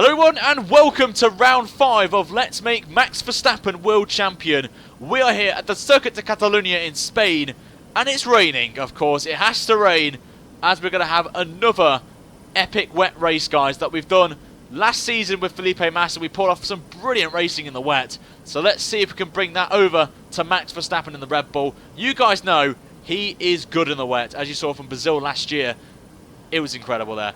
Hello everyone and welcome to round 5 of Let's Make Max Verstappen World Champion. We are here at the Circuit de Catalunya in Spain and it's raining, of course. It has to rain as we're going to have another epic wet race, guys, that we've done last season with Felipe Massa. We pulled off some brilliant racing in the wet. So let's see if we can bring that over to Max Verstappen in the Red Bull. You guys know he is good in the wet, as you saw from Brazil last year. It was incredible there.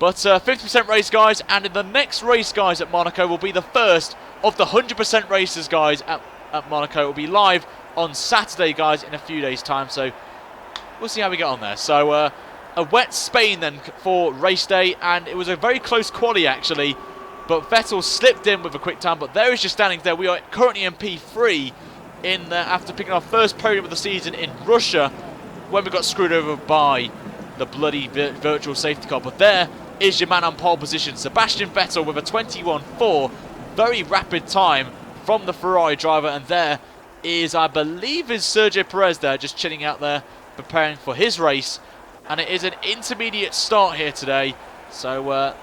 But 50% race, guys, and in the next race, guys, at Monaco will be the first of the 100% races, guys, at Monaco. It will be live on Saturday, guys, in a few days' time. So we'll see how we get on there. So a wet Spain then for race day, and it was a very close quali, actually. But Vettel slipped in with a quick time, but there is just standing there. We are currently in P3 after picking our first podium of the season in Russia when we got screwed over by the bloody virtual safety car. But there is your man on pole position, Sebastian Vettel, with a 21.4, very rapid time from the Ferrari driver. And there is, I believe, is Sergio Perez there, just chilling out there, preparing for his race. And it is an intermediate start here today, so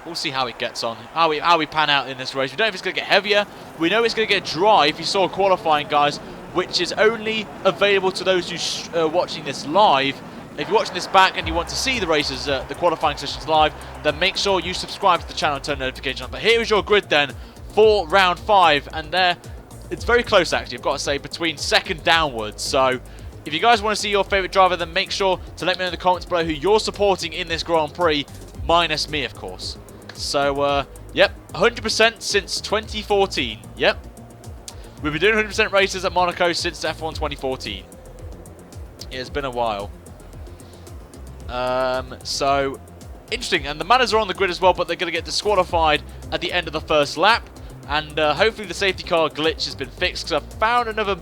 we'll see how it gets on, how we pan out in this race. We don't know if it's going to get heavier. We know it's going to get dry. If you saw qualifying, guys, which is only available to those who are watching this live. If you're watching this back and you want to see the races, the qualifying sessions live, then make sure you subscribe to the channel and turn notifications on. But here is your grid then for round 5, and there, it's very close actually, I've got to say, between second downwards. So if you guys want to see your favourite driver, then make sure to let me know in the comments below who you're supporting in this Grand Prix, minus me, of course. So, yep, 100% since 2014. Yep, we've been doing 100% races at Monaco since F1 2014. It's been a while. So interesting, and the Manas are on the grid as well, but they're going to get disqualified at the end of the first lap, and hopefully the safety car glitch has been fixed, because I've found another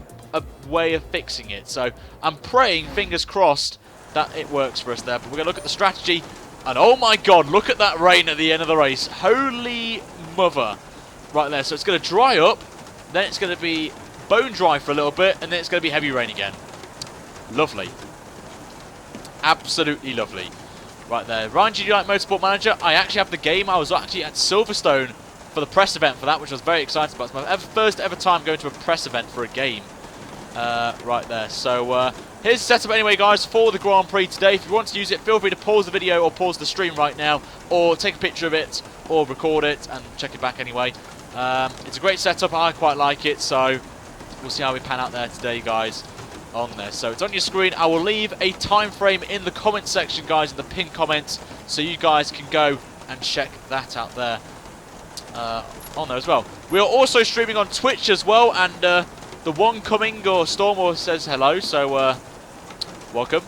way of fixing it. So I'm praying, fingers crossed, that it works for us there. But we're going to look at the strategy, and oh my god, look at that rain at the end of the race. Holy mother. Right there, so it's going to dry up, then it's going to be bone dry for a little bit, and then it's going to be heavy rain again. Lovely. Absolutely lovely. Right there. Ryan, did you like Motorsport Manager? I actually have the game. I was actually at Silverstone for the press event for that, which I was very excited about. It's my first ever time going to a press event for a game. Right there. So here's the setup anyway, guys, for the Grand Prix today. If you want to use it, feel free to pause the video or pause the stream right now, or take a picture of it, or record it and check it back anyway. It's a great setup. I quite like it. So we'll see how we pan out there today, guys, on there. So it's on your screen. I will leave a time frame in the comment section, guys, in the pinned comments, so you guys can go and check that out there on there as well. We are also streaming on Twitch as well, and the one coming or Storm says hello, so welcome.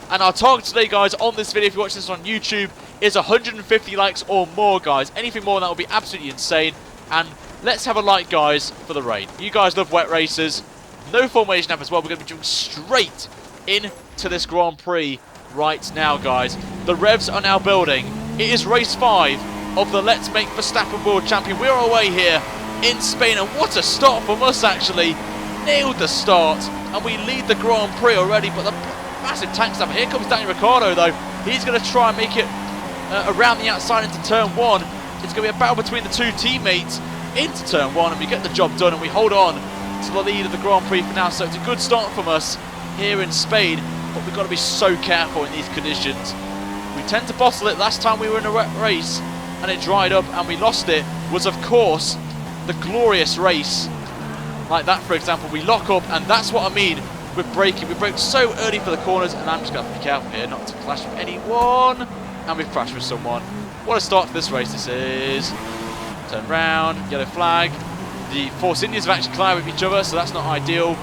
And our target today, guys, on this video, if you watch this on YouTube, is 150 likes or more, guys. Anything more than that would be absolutely insane. And let's have a like, guys, for the rain. You guys love wet races. No formation app as well. We're going to be jumping straight into this Grand Prix right now, guys. The revs are now building. It is race 5 of the Let's Make Verstappen World Champion. We're away here in Spain, and what a start from us, actually. Nailed the start, and we lead the Grand Prix already, but the massive tank stuff. Here comes Daniel Ricciardo, though. He's going to try and make it around the outside into turn 1. It's going to be a battle between the two teammates into turn 1, and we get the job done, and we hold on to the lead of the Grand Prix for now. So it's a good start from us here in Spain, but we've got to be so careful in these conditions. We tend to bottle it. Last time we were in a race and it dried up and we lost it was, of course, the glorious race like that, for example. We lock up, and that's what I mean with braking. We brake so early for the corners, and I'm just going to have to be careful here not to clash with anyone, and we've crashed with someone. What a start for this race this is. Turn round, yellow flag. The Force Indians have actually collided with each other, so that's not ideal.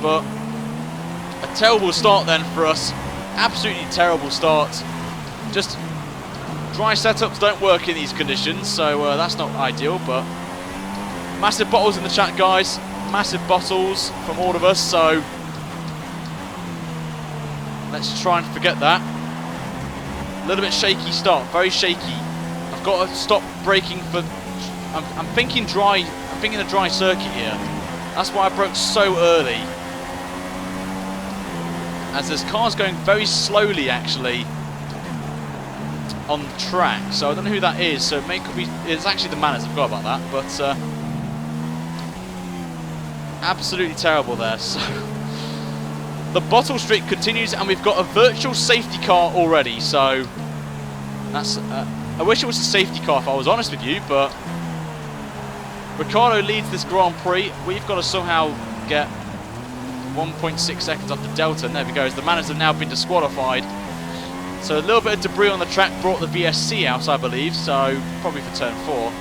But a terrible start then for us. Absolutely terrible start. Just dry setups don't work in these conditions, so that's not ideal. But massive bottles in the chat, guys. Massive bottles from all of us, so let's try and forget that. A little bit shaky start, very shaky. I've got to stop braking for... I'm thinking dry. I'm thinking a dry circuit here. That's why I broke so early. As this car's going very slowly, actually. on the track, so I don't know who that is. So it's actually the Manners. I forgot about that, but absolutely terrible there. So the bottle streak continues, and we've got a virtual safety car already. So that's. I wish it was a safety car if I was honest with you, but Ricciardo leads this Grand Prix. We've got to somehow get 1.6 seconds off the delta, and there we go. The Manners have now been disqualified. So a little bit of debris on the track brought the VSC out, I believe, so probably for turn 4.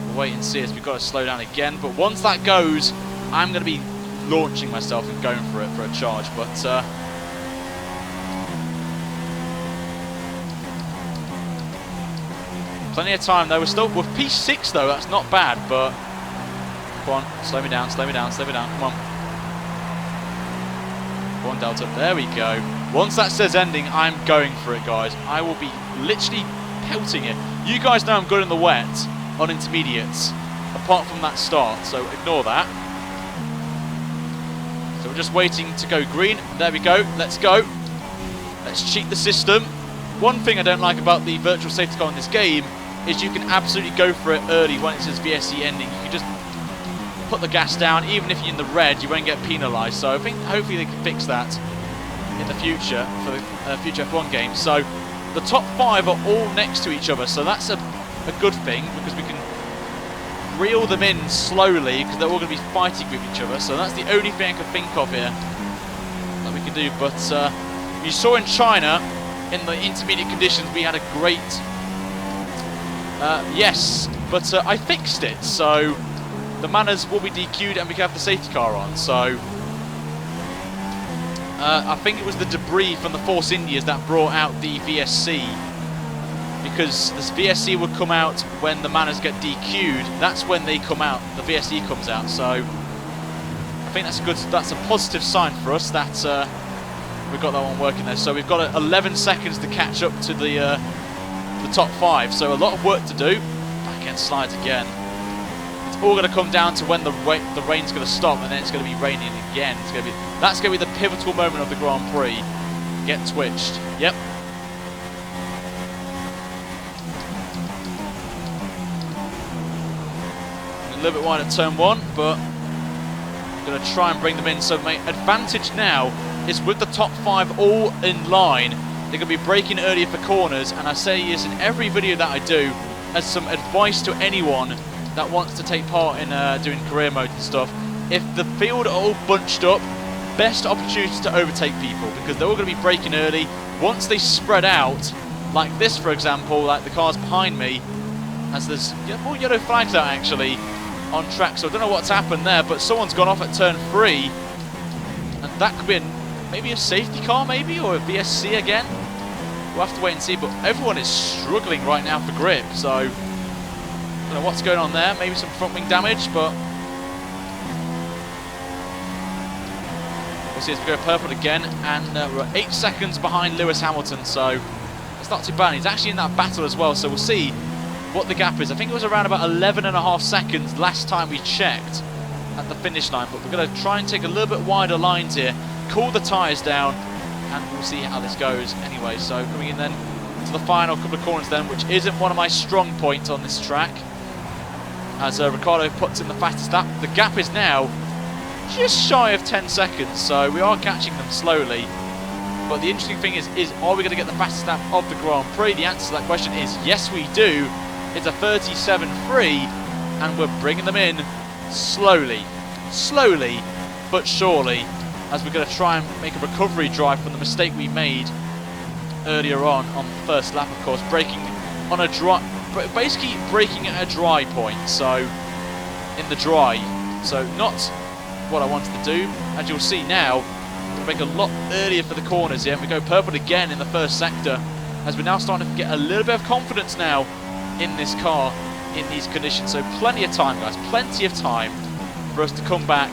We'll wait and see as we've got to slow down again, but once that goes, I'm going to be launching myself and going for it for a charge, but plenty of time though. We're P6 though, that's not bad, but come on, slow me down, slow me down, slow me down, come on. Come on, Delta, there we go. Once that says ending, I'm going for it, guys. I will be literally pelting it. You guys know I'm good in the wet on intermediates, apart from that start, so ignore that. So we're just waiting to go green. There we go, let's go. Let's cheat the system. One thing I don't like about the virtual safety car in this game is you can absolutely go for it early when it says VSC ending. You can just put the gas down, even if you're in the red, you won't get penalised. So I think hopefully they can fix that in the future for the future F1 games. So the top 5 are all next to each other, so that's a good thing because we can reel them in slowly because they're all going to be fighting with each other. So that's the only thing I can think of here that we can do. But you saw in China, in the intermediate conditions, we had a great yes, but I fixed it, so the Manners will be DQ'd and we can have the safety car on. So I think it was the debris from the Force Indias that brought out the VSC, because this VSC would come out when the Manners get DQ'd. That's when they come out, the VSC comes out. So I think that's a positive sign for us that we've got that one working there. So we've got 11 seconds to catch up to the top 5. So a lot of work to do. Back end slides again. It's all going to come down to when the rain's going to stop, and then it's going to be raining again. That's going to be the pivotal moment of the Grand Prix. Get twitched. Yep. A little bit wide at turn 1, but I'm going to try and bring them in. So my advantage now is with the top 5 all in line. They're going to be braking earlier for corners, and I say this in every video that I do as some advice to anyone that wants to take part in doing career mode and stuff. If the field are all bunched up, best opportunity to overtake people, because they're all going to be braking early. Once they spread out, like this for example, like the cars behind me, as there's more yellow flags out actually on track, so I don't know what's happened there, but someone's gone off at turn 3, and that could be maybe a safety car, maybe, or a VSC again. We'll have to wait and see, but everyone is struggling right now for grip, so I don't know what's going on there. Maybe some front wing damage, but we'll see as we go purple again, and we're 8 seconds behind Lewis Hamilton, so it's not too bad. He's actually in that battle as well, so we'll see what the gap is. I think it was around about 11.5 seconds last time we checked at the finish line, but we're going to try and take a little bit wider lines here, cool the tyres down, and we'll see how this goes anyway. So coming in then to the final couple of corners then, which isn't one of my strong points on this track, as Ricciardo puts in the fastest lap. The gap is now just shy of 10 seconds, so we are catching them slowly. But the interesting thing is are we going to get the fastest lap of the Grand Prix? The answer to that question is yes, we do. It's a 37.3, and we're bringing them in slowly but surely, as we're going to try and make a recovery drive from the mistake we made earlier on the first lap, of course, braking on a dry, basically braking at a dry point, so in the dry, so not what I wanted to do. As you'll see now, we'll make a lot earlier for the corners here, and we go purple again in the first sector, as we're now starting to get a little bit of confidence now in this car in these conditions. So plenty of time, guys, plenty of time for us to come back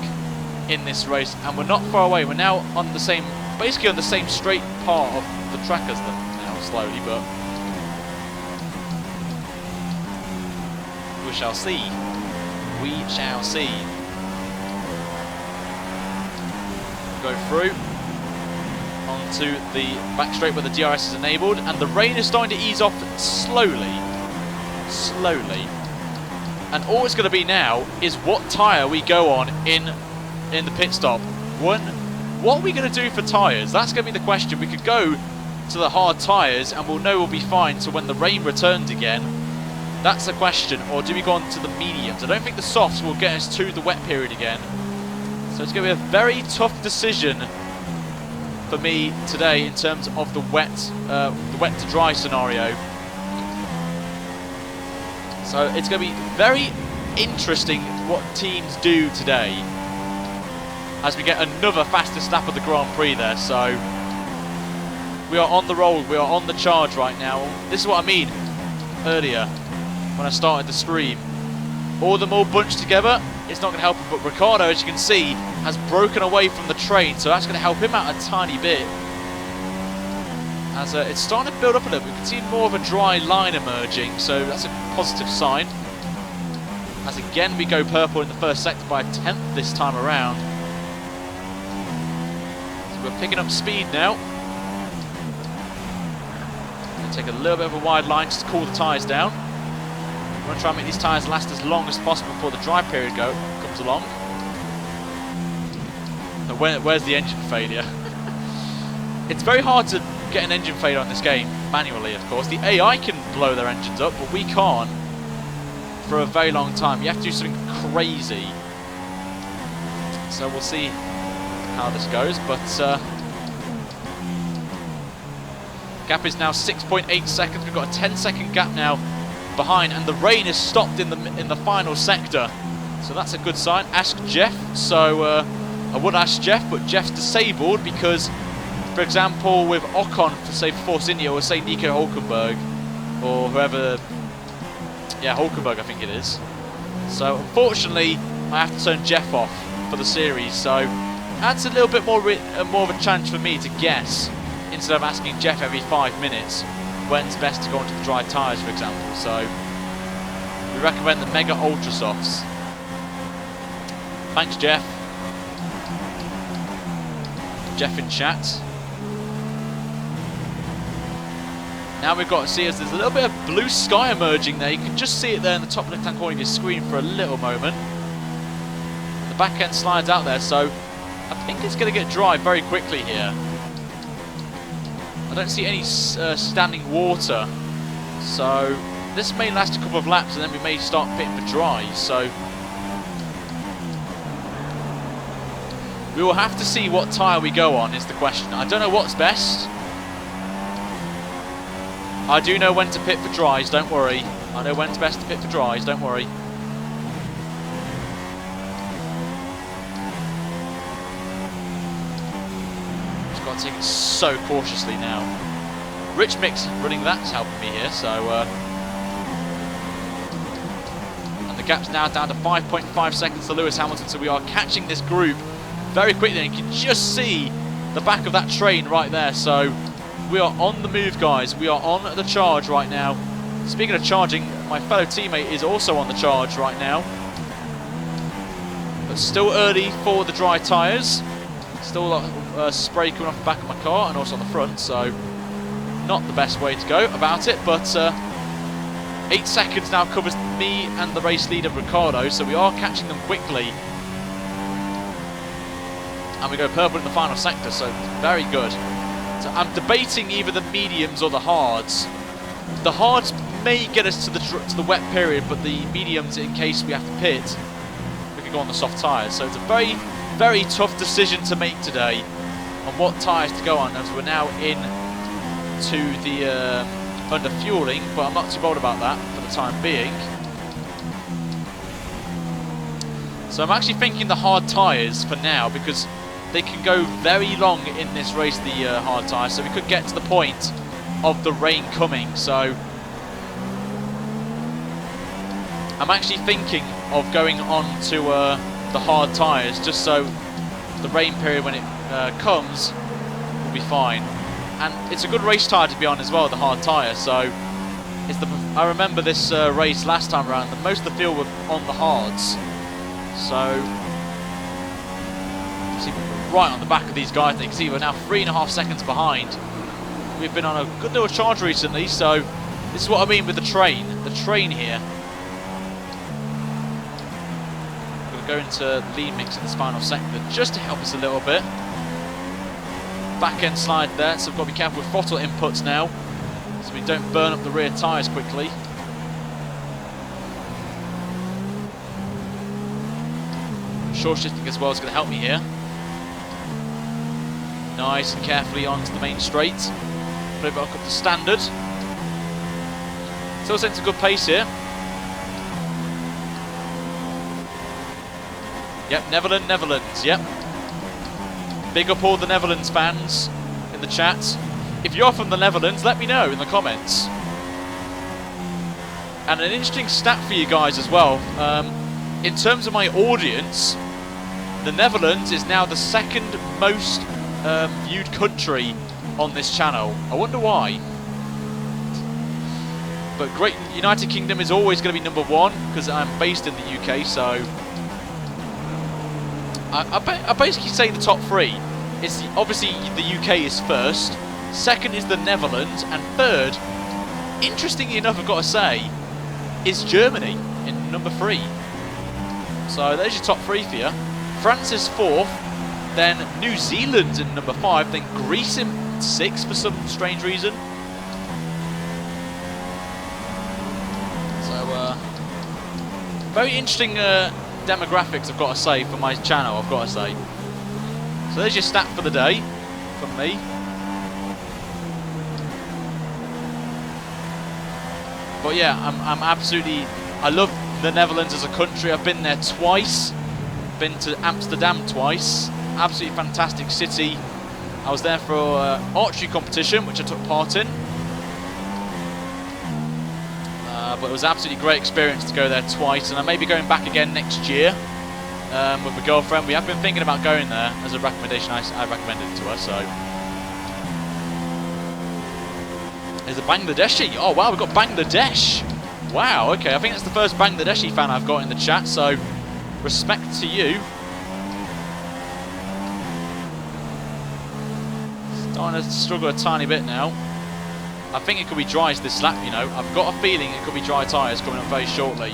in this race, and we're not far away. We're now on the same, basically on the same straight part of the track as them now, slowly, but we shall see. We shall see. Go through. onto the back straight where the DRS is enabled, and the rain is starting to ease off slowly. And all it's going to be now is what tyre we go on in the pit stop. What are we going to do for tyres? That's going to be the question. We could go to the hard tyres and we'll know we'll be fine. So when the rain returns again, that's the question. Or do we go on to the mediums? I don't think the softs will get us to the wet period again. So it's going to be a very tough decision for me today in terms of the wet to dry scenario. So it's going to be very interesting what teams do today as we get another fastest lap of the Grand Prix there. So we are on the roll, we are on the charge right now. This is what I mean earlier when I started the stream. All them all bunched together, it's not going to help him, but Ricciardo, as you can see, has broken away from the train, so that's going to help him out a tiny bit. As it's starting to build up a little bit, we can see more of a dry line emerging, so that's a positive sign. As again we go purple in the first sector by a 10th this time around. So we're picking up speed now. Going to take a little bit of a wide line just to cool the tyres down. We want to try and make these tyres last as long as possible before the dry period comes along. So where's the engine failure? It's very hard to get an engine failure on this game, manually of course. The AI can blow their engines up, but we can't for a very long time. You have to do something crazy. So we'll see how this goes, but gap is now 6.8 seconds. We've got a 10-second gap now behind, and the rain is stopped in the final sector. So that's a good sign. Ask Jeff. So I would ask Jeff, but Jeff's disabled because, for example, with Ocon, for say Force India, or say Nico Hulkenberg, or whoever, yeah, Hulkenberg I think it is. So unfortunately, I have to turn Jeff off for the series. So that's a little bit more of a chance for me to guess, instead of asking Jeff every 5 minutes when's best to go onto the dry tyres, for example. So we recommend the Mega Ultra Softs. Thanks, Jeff. Jeff in chat. Now we've got to see as there's a little bit of blue sky emerging there. You can just see it there in the top left-hand corner of your screen for a little moment. The back end slides out there, so I think it's going to get dry very quickly here. I don't see any standing water, so this may last a couple of laps and then we may start pitting for dry. So we will have to see what tyre we go on is the question. I don't know what's best. I do know when to pit for dries, don't worry. I know when's best to pit for dries, don't worry. Just got to take it so cautiously now. Rich Mix running that's helping me here, so and the gap's now down to 5.5 seconds to Lewis Hamilton, so we are catching this group very quickly, and you can just see the back of that train right there. So we are on the move, guys. We are on the charge right now. Speaking of charging, my fellow teammate is also on the charge right now. But still early for the dry tyres. Still a lot of spray coming off the back of my car and also on the front, so not the best way to go about it. But 8 seconds now covers me and the race leader Ricciardo, so we are catching them quickly. And we go purple in the final sector, so very good. So I'm debating either the mediums or the hards. The hards may get us to the wet period, but the mediums, in case we have to pit, we can go on the soft tyres. So it's a very, very tough decision to make today on what tyres to go on, as we're now into the under fueling, but I'm not too bothered about that for the time being. So I'm actually thinking the hard tyres for now, because they can go very long in this race, the hard tyres, so we could get to the point of the rain coming. So I'm actually thinking of going on to the hard tyres, just so the rain period, when it comes, will be fine. And it's a good race tyre to be on as well, the hard tyre. So it's I remember this race last time around, most of the field were on the hards. So see, right on the back of these guys. You can see we're now 3.5 seconds behind. We've been on a good little charge recently, so this is what I mean with the train. The train here. We're going to go into lead mix in this final sector just to help us a little bit. Back end slide there, so we've got to be careful with throttle inputs now, so we don't burn up the rear tyres quickly. Short shifting as well is going to help me here. Nice and carefully onto the main straight. Put it back up to standard. Still sent a good pace here. Yep, Netherlands, yep. Big up all the Netherlands fans in the chat. If you're from the Netherlands, let me know in the comments. And an interesting stat for you guys as well. In terms of my audience, the Netherlands is now the second most viewed country on this channel. I wonder why. But Great United Kingdom is always going to be number one because I'm based in the UK, so I basically say the top three. It's obviously the UK is first, second is the Netherlands, and third, interestingly enough, I've got to say, is Germany in number 3. So there's your top 3 for you. France is 4th, then New Zealand in number 5, then Greece in 6th for some strange reason. So very interesting demographics, I've got to say, for my channel, I've got to say. So there's your stat for the day from me. But yeah, I'm absolutely, I love the Netherlands as a country. I've been there twice. Been to Amsterdam twice. Absolutely fantastic city. I was there for archery competition, which I took part in. But it was an absolutely great experience to go there twice, and I may be going back again next year with my girlfriend. We have been thinking about going there as a recommendation. I recommended it to her. So there's a Bangladeshi. Oh wow, we've got Bangladesh. Wow, okay, I think that's the first Bangladeshi fan I've got in the chat, so respect to you. Starting to struggle a tiny bit now. I think it could be dries this lap, you know. I've got a feeling it could be dry tyres coming up very shortly.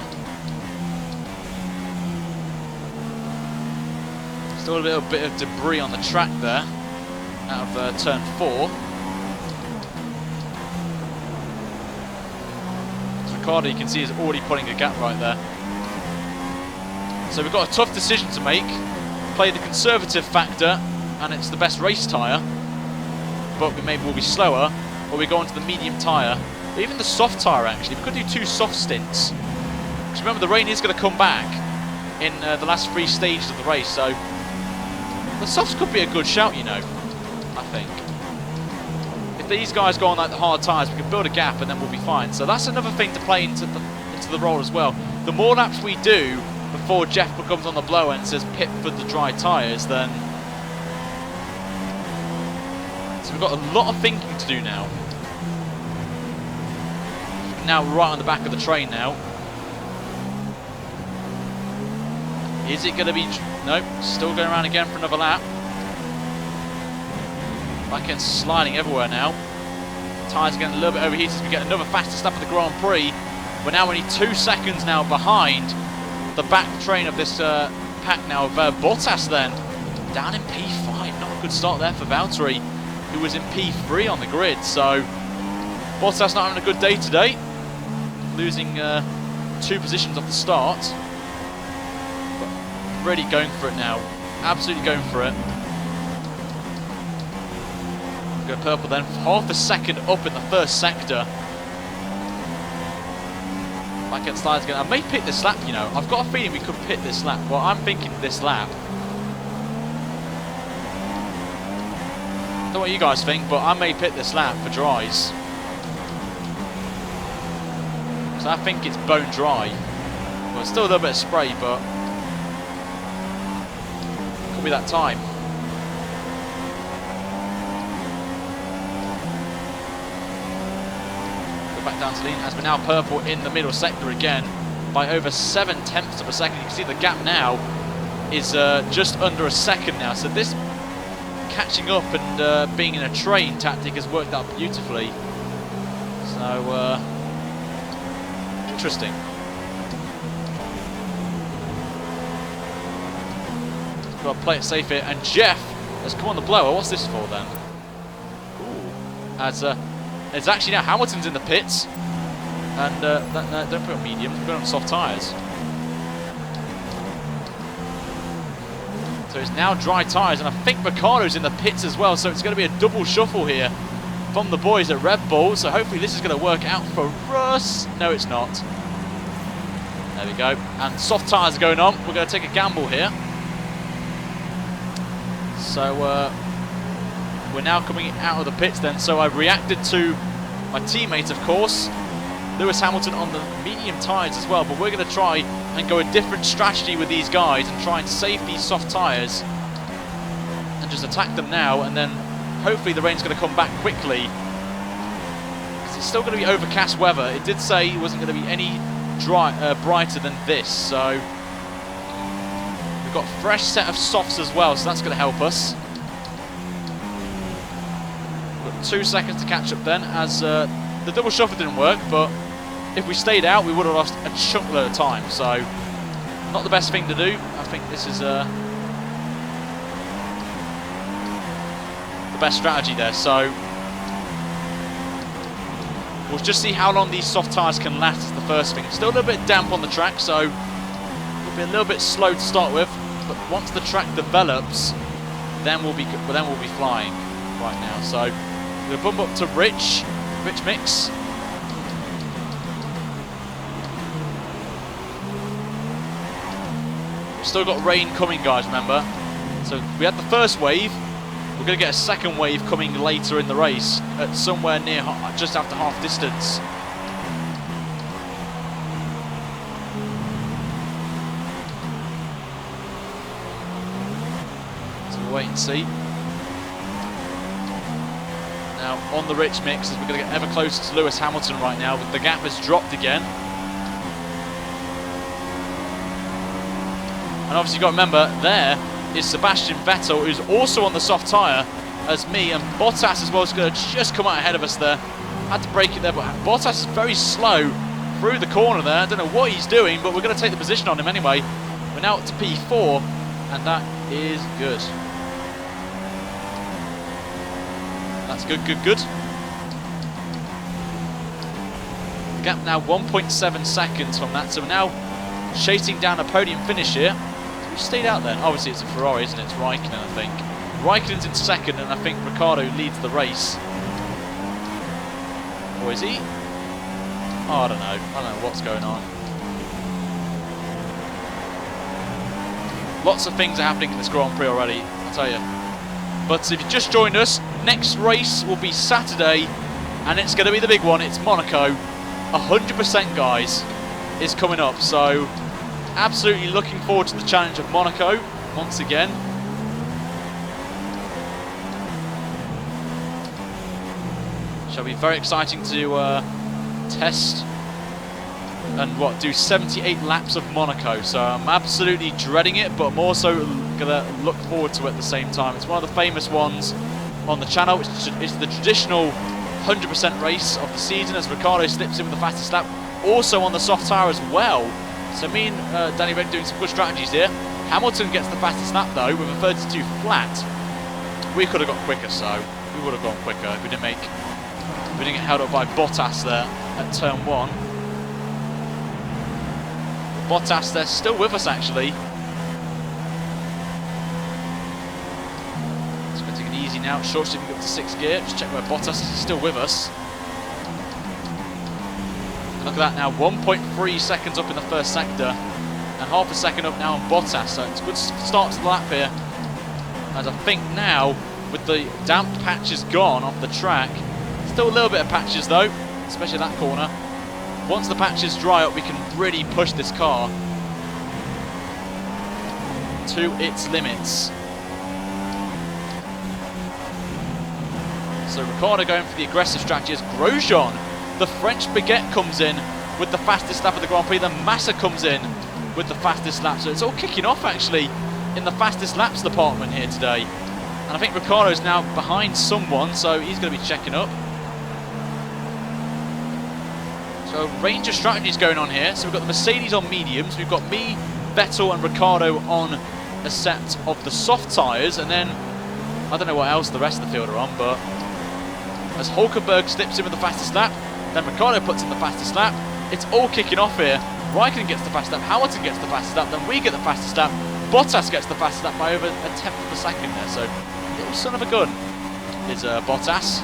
Still a little bit of debris on the track there, out of turn 4. Ricciardo, you can see, is already putting a gap right there. So we've got a tough decision to make. Play the conservative factor, and it's the best race tyre, but we maybe will be slower, or we go onto the medium tyre, or even the soft tyre actually. We could do 2 soft stints. Because remember, the rain is going to come back in the last 3 stages of the race, so the softs could be a good shout, you know, I think. If these guys go on like the hard tyres, we can build a gap and then we'll be fine. So that's another thing to play into the role as well. The more laps we do before Jeff comes on the blower and says pit for the dry tyres, then... So we've got a lot of thinking to do now. Now right on the back of the train now. Is it going to be... Nope, still going around again for another lap. Back end sliding everywhere now. Tyres are getting a little bit overheated as we get another fastest lap of the Grand Prix. We're now only 2 seconds now behind the back train of this pack now of Bottas then. Down in P5, not a good start there for Valtteri, who was in P3 on the grid. So Bottas not having a good day today. Losing 2 positions off the start. But really going for it now. Absolutely going for it. Go purple then, half a second up in the first sector. Back end slides again. I may pit this lap, you know. I've got a feeling we could pit this lap. Well, I'm thinking this lap. Don't know what you guys think, but I may pit this lap for dries. So I think it's bone dry. Well, it's still a little bit of spray, but could be that time. Back down to lean as we're now purple in the middle sector again by over 7/10 of a second. You can see the gap now is just under a second now. So this catching up and being in a train tactic has worked out beautifully. So, interesting. Got to play it safe here. And Jeff has come on the blower. What's this for then? Ooh. As it's actually now Hamilton's in the pits. And no, don't put on medium, put on soft tyres. So it's now dry tyres, and I think Ricciardo's in the pits as well, so it's going to be a double shuffle here from the boys at Red Bull. So hopefully this is going to work out for us. No, it's not. There we go. And soft tyres are going on. We're going to take a gamble here. So we're now coming out of the pits then. So I reacted to my teammate, of course, Lewis Hamilton, on the medium tyres as well, but we're going to try and go a different strategy with these guys and try and save these soft tyres and just attack them now, and then hopefully the rain's going to come back quickly, because it's still going to be overcast weather. It did say it wasn't going to be any brighter than this, so we've got a fresh set of softs as well, so that's going to help us. We've got 2 seconds to catch up then, as the double shuffle didn't work, but if we stayed out, we would have lost a chunk load of time. So, not the best thing to do. I think this is the best strategy there. So, we'll just see how long these soft tyres can last. Is the first thing. Still a little bit damp on the track, so it'll be a little bit slow to start with. But once the track develops, then we'll be flying right now. So, we're going to bump up to Rich Mix. We've still got rain coming, guys, remember. So we had the first wave. We're going to get a second wave coming later in the race at somewhere near just after half distance. So we'll wait and see. Now on the Rich Mix, as we're going to get ever closer to Lewis Hamilton right now, the gap has dropped again. And obviously you've got to remember, there is Sebastian Vettel, who's also on the soft tyre as me, and Bottas as well is going to just come out ahead of us there. Had to break it there, but Bottas is very slow through the corner there. I don't know what he's doing, but we're going to take the position on him anyway. We're now up to P4, and that is good. That's good, good, good. The gap now 1.7 seconds from that, so we're now chasing down a podium finish here. Who stayed out then? Obviously it's a Ferrari, isn't it? It's Raikkonen, I think. Raikkonen's in second, and I think Ricciardo leads the race. Or is he? Oh, I don't know. I don't know what's going on. Lots of things are happening in this Grand Prix already, I'll tell you. But if you just joined us, next race will be Saturday, and it's going to be the big one. It's Monaco. 100%, guys, is coming up. So, absolutely looking forward to the challenge of Monaco once again. Shall be very exciting to test and do 78 laps of Monaco. So I'm absolutely dreading it, but I'm also gonna look forward to it at the same time. It's one of the famous ones on the channel. It's the traditional 100% race of the season, as Ricciardo slips in with the fastest lap, also on the soft tyre as well. So me and Danny Red doing some good strategies here. Hamilton gets the fastest lap though with a 32 flat. We could have got quicker, so we would have gone quicker if we didn't get held up by Bottas there at turn 1. Bottas, they're still with us actually. Just going to take it easy now. Short shift up to 6th gear. Just check where Bottas is. He's still with us. Look at that now, 1.3 seconds up in the first sector, and half a second up now on Bottas. So it's a good start to the lap here. As I think now, with the damp patches gone off the track, still a little bit of patches though, especially that corner. Once the patches dry up, we can really push this car to its limits. So Ricciardo going for the aggressive strategy as Grosjean, the French baguette, comes in with the fastest lap of the Grand Prix. Then Massa comes in with the fastest lap. So it's all kicking off actually in the fastest laps department here today. And I think Ricciardo's now behind someone, so he's going to be checking up. So a range of strategies going on here. So we've got the Mercedes on mediums, we've got me, Vettel and Ricciardo on a set of the soft tyres, and then I don't know what else the rest of the field are on, but as Hulkenberg slips in with the fastest lap, then Ricciardo puts in the fastest lap, it's all kicking off here. Raikkonen gets the fastest lap, Hamilton gets the fastest lap, then we get the fastest lap, Bottas gets the fastest lap by over a tenth of a second there, so little son of a gun is Bottas.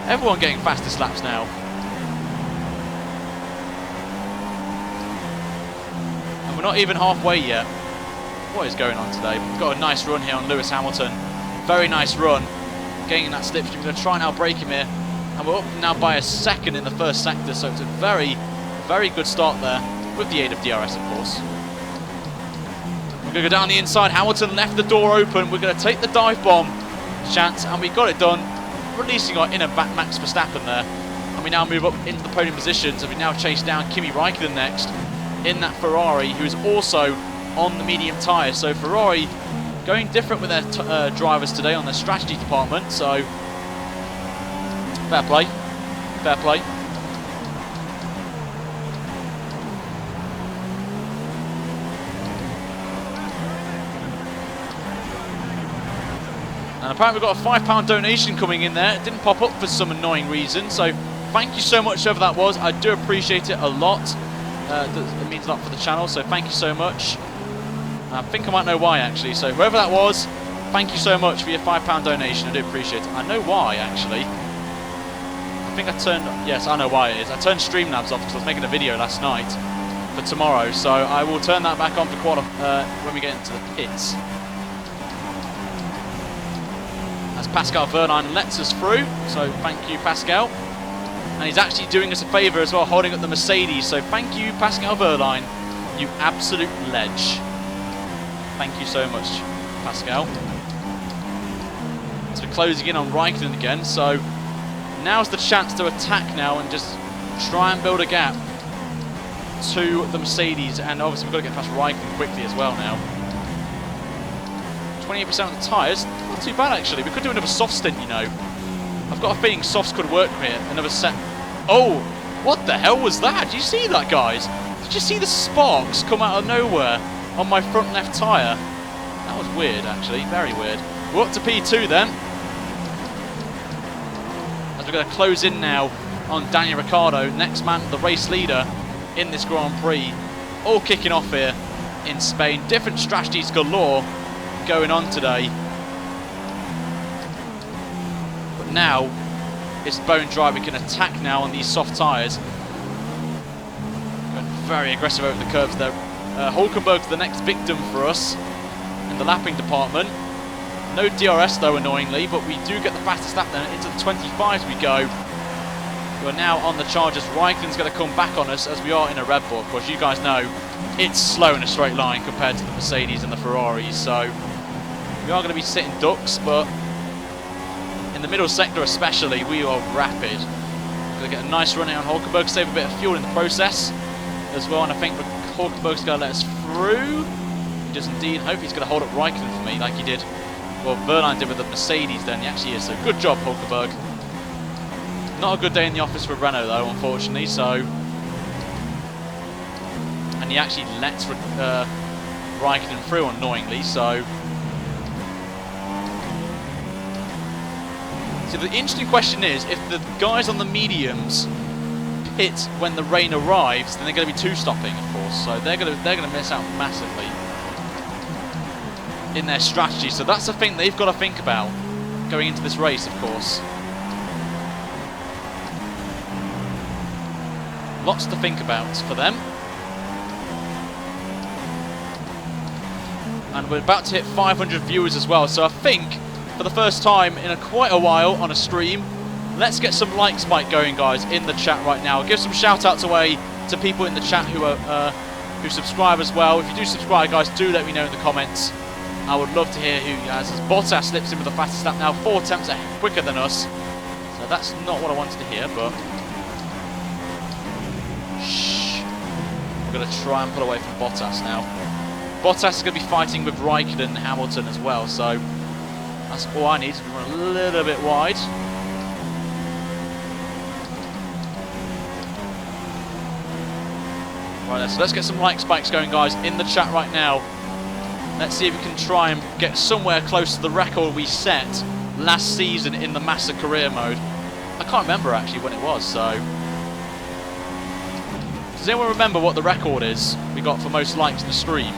Everyone getting fastest laps now. And we're not even halfway yet. What is going on today? We've got a nice run here on Lewis Hamilton. Very nice run. Getting in that slipstream. We're going to try and outbrake him here. And we're up now by a second in the first sector, so it's a very, very good start there with the aid of DRS, of course. We're going to go down the inside. Hamilton left the door open. We're going to take the dive bomb chance, and we got it done, releasing our inner back Max Verstappen there. And we now move up into the podium positions, and we now chase down Kimi Raikkonen next in that Ferrari, who is also on the medium tyre. So Ferrari going different with their drivers today on their strategy department, so fair play, fair play. And apparently we've got a £5 donation coming in there. It didn't pop up for some annoying reason, so thank you so much, whoever that was. I do appreciate it a lot. It means a lot for the channel, so thank you so much. I think I might know why, actually. So whoever that was, thank you so much for your £5 donation. I do appreciate it. I know why, actually. I think I turned... Yes, I know why it is. I turned Streamlabs off because I was making a video last night for tomorrow. So I will turn that back on for when we get into the pits. As Pascal Wehrlein lets us through. So thank you, Pascal. And he's actually doing us a favour as well, holding up the Mercedes. So thank you, Pascal Wehrlein. You absolute ledge. Thank you so much, Pascal. So we're closing in on Raikkonen again, so now's the chance to attack now and just try and build a gap to the Mercedes, and obviously we've got to get past Raikkonen quickly as well now. 28% of the tyres, not too bad actually. We could do another soft stint, you know. I've got a feeling softs could work here, another set. Oh, what the hell was that? Did you see that, guys? Did you see the sparks come out of nowhere on my front left tyre? That was weird, actually. Very weird. We're up to P2 then. As we're going to close in now on Daniel Ricciardo, next man, the race leader in this Grand Prix. All kicking off here in Spain. Different strategies galore going on today. But now, it's bone dry. We can attack now on these soft tyres. Going very aggressive over the curves there. Hulkenberg's the next victim for us in the lapping department. No DRS though, annoyingly, but we do get the fastest lap then. Into the 25s we go. We're now on the charges. Raikkonen's going to come back on us as we are in a Red Bull. Of course, you guys know it's slow in a straight line compared to the Mercedes and the Ferraris, so we are going to be sitting ducks, but in the middle sector especially, we are rapid. We're going to get a nice run here on Hulkenberg, save a bit of fuel in the process as well, and I think Hulkenberg's going to let us through. He does indeed. Hope he's going to hold up Raikkonen for me like he did. Well, Wehrlein did with the Mercedes then. He actually is. So good job, Hulkenberg. Not a good day in the office for Renault though, unfortunately. So, and he actually lets Raikkonen through annoyingly. So the interesting question is, if the guys on the mediums pit when the rain arrives, then they're going to be two-stopping, of course. So they're going to miss out massively in their strategy. So that's the thing they've got to think about going into this race, of course. Lots to think about for them. And we're about to hit 500 viewers as well. So I think for the first time in quite a while on a stream, let's get some like spike going, guys, in the chat right now. Give some shout-outs away to people in the chat who subscribe as well. If you do subscribe, guys, do let me know in the comments. I would love to hear who you guys. As Bottas slips in with the fastest lap now, 4 attempts quicker than us. So that's not what I wanted to hear, but shh. We're going to try and pull away from Bottas now. Bottas is going to be fighting with Raikkonen and Hamilton as well, so That's all I need to run a little bit wide. Right, so let's get some like spikes going, guys, in the chat right now. Let's see if we can try and get somewhere close to the record we set last season in the Massa career mode. I can't remember actually when it was, so... Does anyone remember what the record is we got for most likes in the stream?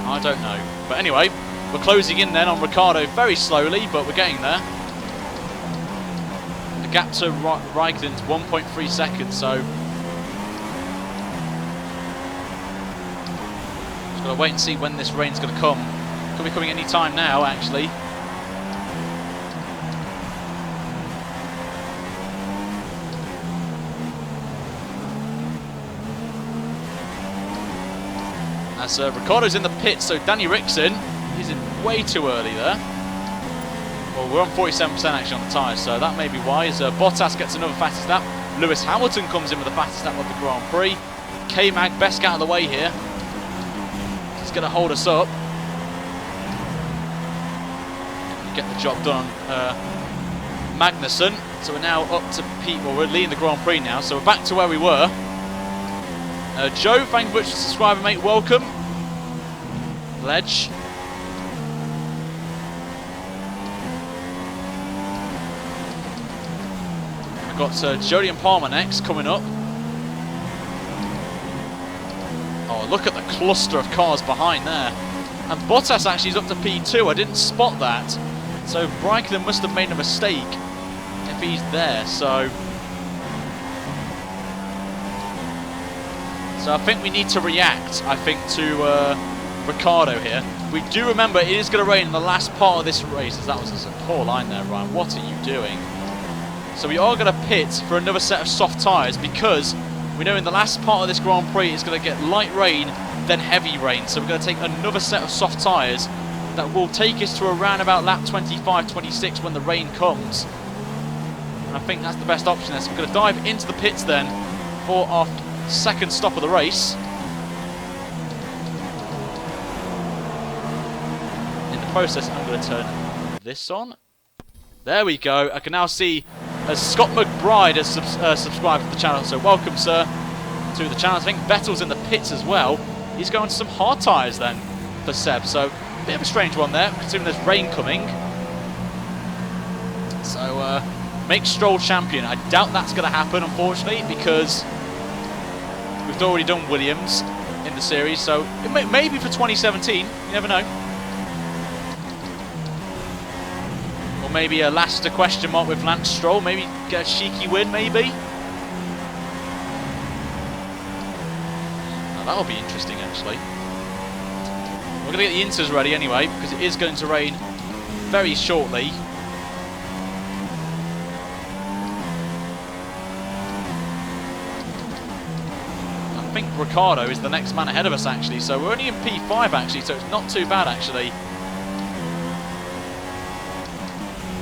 I don't know. But anyway, we're closing in then on Ricciardo very slowly, but we're getting there. The gap to Raikkonen's 1.3 seconds, so... Just got to wait and see when this rain's going to come. Could be coming any time now, actually. As Ricciardo's in the pit, so Danny Rickson, he's in way too early there. Well, we're on 47% actually on the tyres, so that may be why. As Bottas gets another fastest lap. Lewis Hamilton comes in with the fastest lap of the Grand Prix. K-Mag, best out of the way here. He's going to hold us up. Get the job done on Magnussen. So we're now up to Pete. Well, we're leading the Grand Prix now, so we're back to where we were. Joe, thank you very much for subscribing, mate. Welcome. Ledge. We've got Jody and Palmer next, coming up. Oh, look at the cluster of cars behind there. And Bottas actually is up to P2. I didn't spot that. So Raikkonen must have made a mistake if he's there. So I think we need to react, I think, to Ricciardo here. We do remember it is going to rain in the last part of this race. As that was a poor line there, Ryan. What are you doing? So we are going to pit for another set of soft tyres because we know in the last part of this Grand Prix it's going to get light rain, then heavy rain. So we're going to take another set of soft tyres that will take us to around about lap 25, 26 when the rain comes. And I think that's the best option there. So we're going to dive into the pits then for our second stop of the race. In the process, I'm going to turn this on. There we go. I can now see Scott McBride has subscribed to the channel. So welcome, sir, to the channel. I think Vettel's in the pits as well. He's going to some hard tyres then for Seb. So a bit of a strange one there, considering there's rain coming. So make Stroll champion. I doubt that's going to happen, unfortunately, because we've already done Williams in the series, so it may be for 2017, you never know. Or maybe a last question mark with Lance Stroll, maybe get a cheeky win, maybe. Now that'll be interesting, actually. We're going to get the inters ready anyway, because it is going to rain very shortly. I think Ricciardo is the next man ahead of us actually, so we're only in P5 actually, so it's not too bad actually.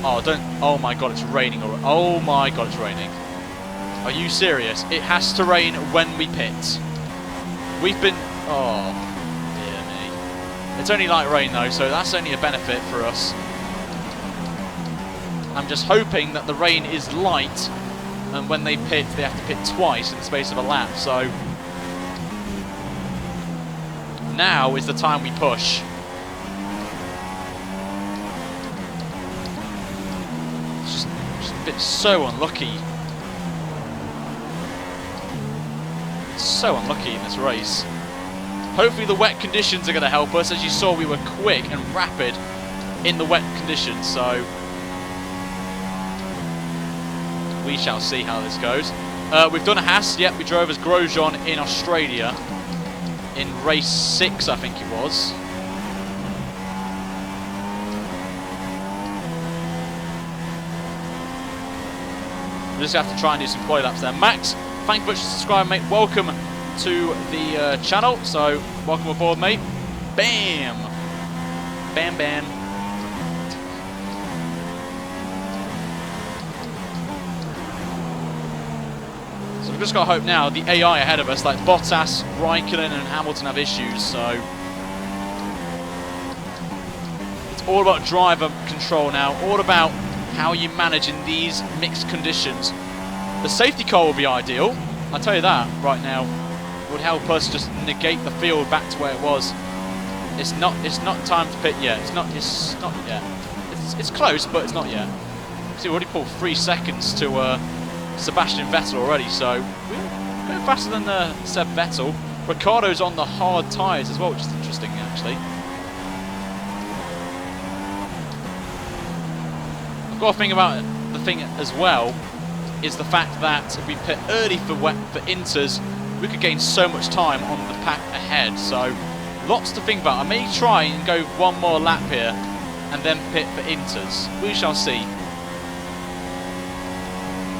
Oh, oh my god, it's raining already. Oh my god, it's raining. Are you serious? It has to rain when we pit. We've been... Oh, dear me. It's only light rain though, so that's only a benefit for us. I'm just hoping that the rain is light, and when they pit, they have to pit twice in the space of a lap, so... Now is the time we push. Just a bit so unlucky. So unlucky in this race. Hopefully the wet conditions are going to help us. As you saw, we were quick and rapid in the wet conditions, so we shall see how this goes. We've done a Haas. Yep, we drove as Grosjean in Australia. In race 6, I think it was. We just have to try and do some quali laps there. Max, thank you very much for subscribing, mate. Welcome to the channel. So, welcome aboard, mate. Bam! Bam, bam. So we've just got to hope now the AI ahead of us, like Bottas, Raikkonen and Hamilton, have issues. So it's all about driver control now, all about how you manage in these mixed conditions. The safety car will be ideal, I'll tell you that right now. It would help us just negate the field back to where it was. It's not time to pit yet. It's not yet. It's close, but it's not yet. See, we already pulled 3 seconds to Sebastian Vettel already, so we're going faster than Seb Vettel. Ricciardo's on the hard tyres as well, which is interesting actually. I've got to think about the thing as well is the fact that if we pit early for Inters, we could gain so much time on the pack ahead. So lots to think about. I may try and go one more lap here and then pit for Inters. We shall see.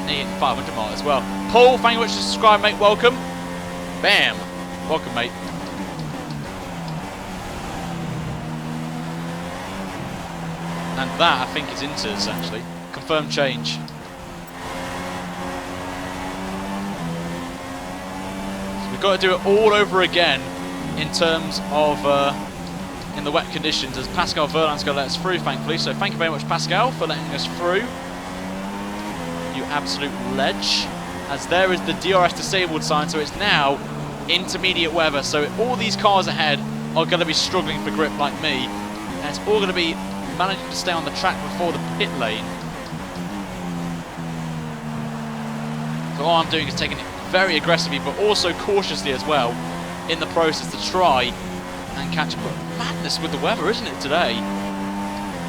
Needing 500 miles as well. Paul, thank you very much for subscribing, mate. Welcome. Bam. Welcome, mate. And that, I think, is Inters, actually. Confirmed change. So we've got to do it all over again in terms of in the wet conditions, as Pascal Verland's going to let us through, thankfully. So thank you very much, Pascal, for letting us through. You absolute ledge. As there is the DRS disabled sign, so it's now intermediate weather. So all these cars ahead are going to be struggling for grip like me, and it's all going to be managing to stay on the track before the pit lane. So all I'm doing is taking it very aggressively, but also cautiously as well, in the process to try and catch up. But madness with the weather, isn't it, today?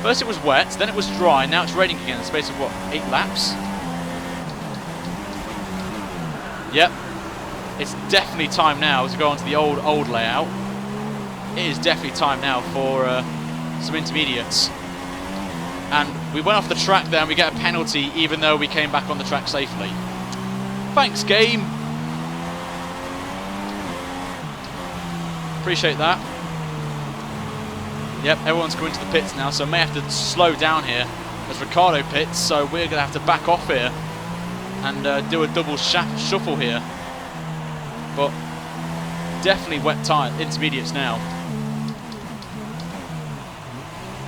First it was wet, then it was dry, now it's raining again in the space of, what, 8 laps? Yep. It's definitely time now to go onto the old layout. It is definitely time now for some intermediates. And we went off the track there and we get a penalty even though we came back on the track safely. Thanks, game. Appreciate that. Yep, everyone's going to the pits now, so I may have to slow down here as Ricciardo pits, so we're going to have to back off here and do a double shuffle here. But definitely wet tire intermediates now.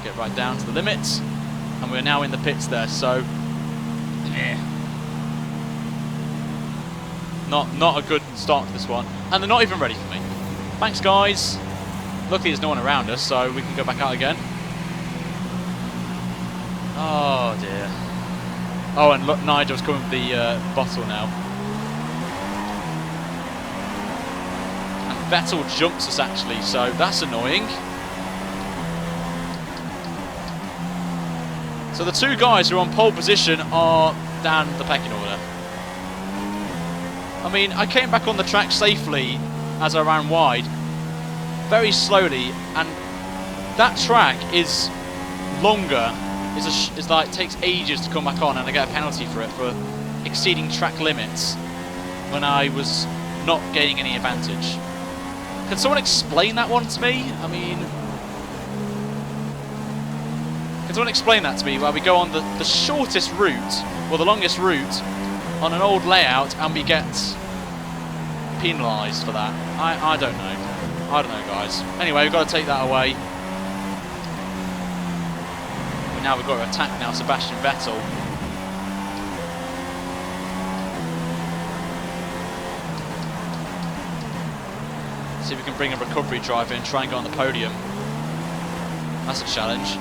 Get right down to the limits, and we're now in the pits there, so not a good start to this one, and they're not even ready for me. Thanks, guys. Luckily there's no one around us, so we can go back out again. Oh dear. Oh, and look, Nigel's coming with the bottle now. And Vettel jumps us actually, so that's annoying. So the 2 guys who are on pole position are down the pecking order. I mean, I came back on the track safely as I ran wide, very slowly, and that track is longer. It's like takes ages to come back on, and I get a penalty for it for exceeding track limits when I was not gaining any advantage. Can someone explain that one to me? I mean, can someone explain that to me? Where we go on the shortest route, or the longest route, on an old layout, and we get penalised for that? I don't know. I don't know, guys. Anyway, we've got to take that away. Now we've got to attack now Sebastian Vettel. See if we can bring a recovery driver in and try and get on the podium. That's a challenge.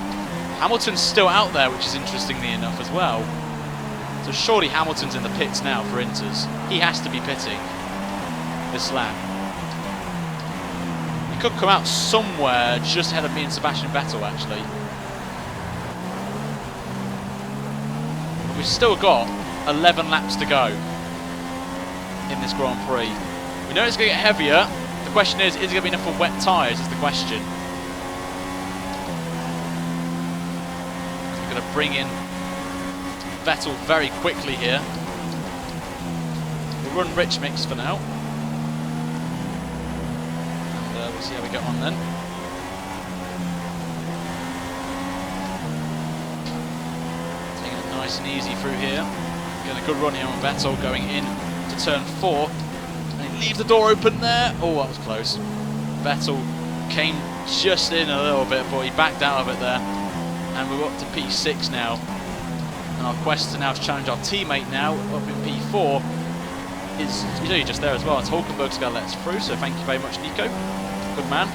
Hamilton's still out there, which is interestingly enough as well. So surely Hamilton's in the pits now for Inters. He has to be pitting this lap. He could come out somewhere just ahead of me and Sebastian Vettel actually. But we've still got 11 laps to go in this Grand Prix. We know it's going to get heavier. The question is it going to be enough for wet tyres is the question. We're going to bring in Vettel very quickly here. We'll run rich mix for now. And we'll see how we get on then. Taking it nice and easy through here. Getting a good run here on Vettel going in to turn 4. And he leaves the door open there. Oh, that was close. Vettel came just in a little bit, but he backed out of it there. And we're up to P6 now. And our quest now to challenge our teammate now up in P4 is he's just there as well. It's Hulkenberg's going to let us through, so thank you very much, Nico. Good man.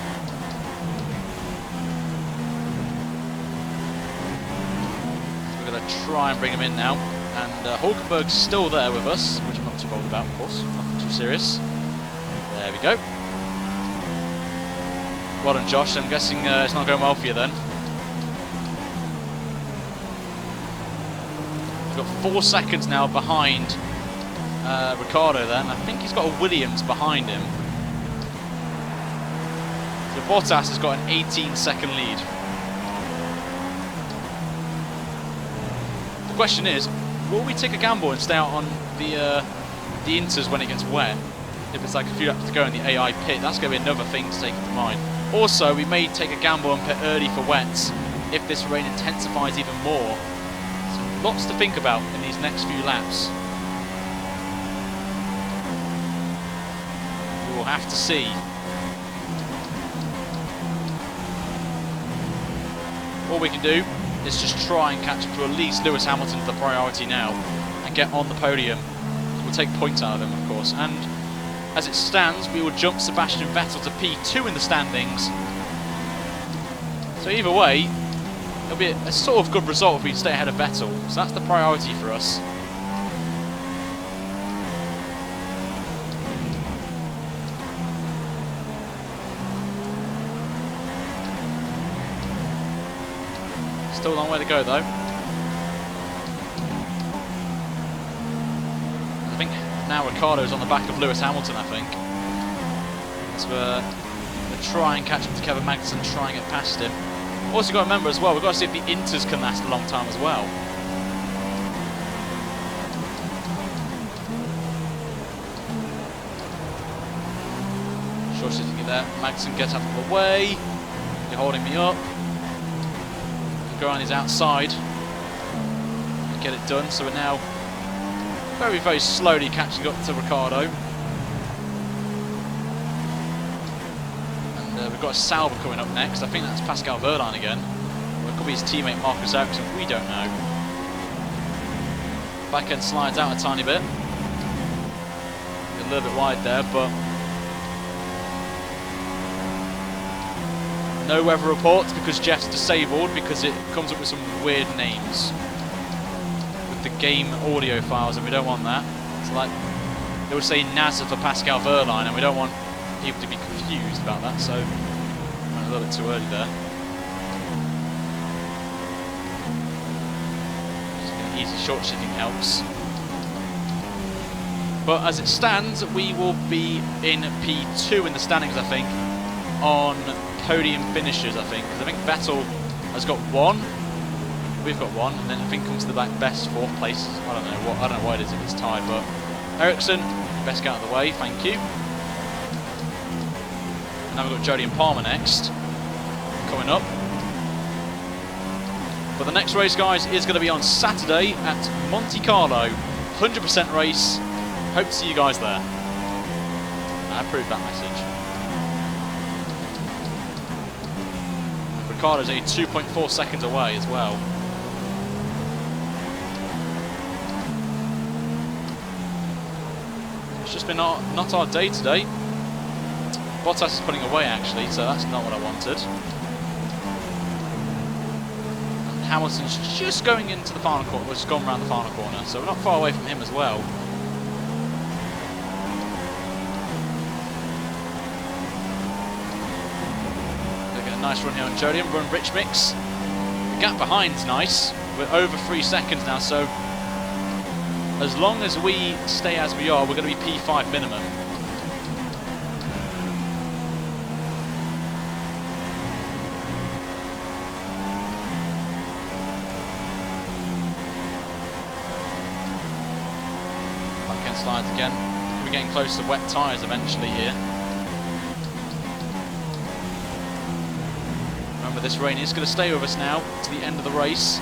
So we're going to try and bring him in now. And Hulkenberg's still there with us, which I'm not too bothered about, of course. Nothing too serious. There we go. Well done, Josh. I'm guessing it's not going well for you then. We've got 4 seconds now behind Ricciardo then. I think he's got a Williams behind him. So Bottas has got an 18-second lead. The question is, will we take a gamble and stay out on the inters when it gets wet? If it's like a few laps to go in the AI pit, that's going to be another thing to take into mind. Also, we may take a gamble and pit early for wets if this rain intensifies even more. So lots to think about in these next few laps. We will have to see. All we can do is just try and catch up to at least Lewis Hamilton for the priority now and get on the podium. We'll take points out of him, of course. And as it stands, we will jump Sebastian Vettel to P2 in the standings. So either way, it'll be a sort of good result if we stay ahead of Vettel. So that's the priority for us. Still a long way to go though. I think now Ricciardo's on the back of Lewis Hamilton, I think. So we'll try and catch up to Kevin Magnussen, try and get past him. Also got to remember as well, we've got to see if the inters can last a long time as well. Short sitting you there. Magnussen gets out of the way. You're holding me up. Go on his outside and get it done. So we're now very, very slowly catching up to Ricciardo. And we've got a Sauber coming up next. I think that's Pascal Wehrlein again. Or it could be his teammate Marcus Ericsson. We don't know. Back end slides out a tiny bit. A little bit wide there, but no weather reports because Jeff's disabled because it comes up with some weird names with the game audio files, and we don't want that. It's like they would say NASA for Pascal Wehrlein, and we don't want people to be confused about that, so went a little bit too early there. Just an easy short shifting helps. But as it stands, we will be in P2 in the standings, I think, on podium finishes, I think, because I think Vettel has got 1, we've got 1, and then I think comes to the back best 4th place. I don't know what it is if it's tied, but Ericsson, best get out of the way, thank you. And now we've got Jody and Palmer next, coming up. But the next race, guys, is going to be on Saturday at Monte Carlo, 100% race. Hope to see you guys there. I approve that message. Ricciardo's only 2.4 seconds away as well. It's just been not our day today. Bottas is pulling away actually, so that's not what I wanted. And Hamilton's just going into the final corner, just gone around the final corner, so we're not far away from him as well. Nice run here on Jody, and run Rich Mix. The gap behind's nice. We're over 3 seconds now, so as long as we stay as we are, we're going to be P5 minimum. Back end slides again. We're getting close to wet tyres eventually here. This rain is going to stay with us now to the end of the race.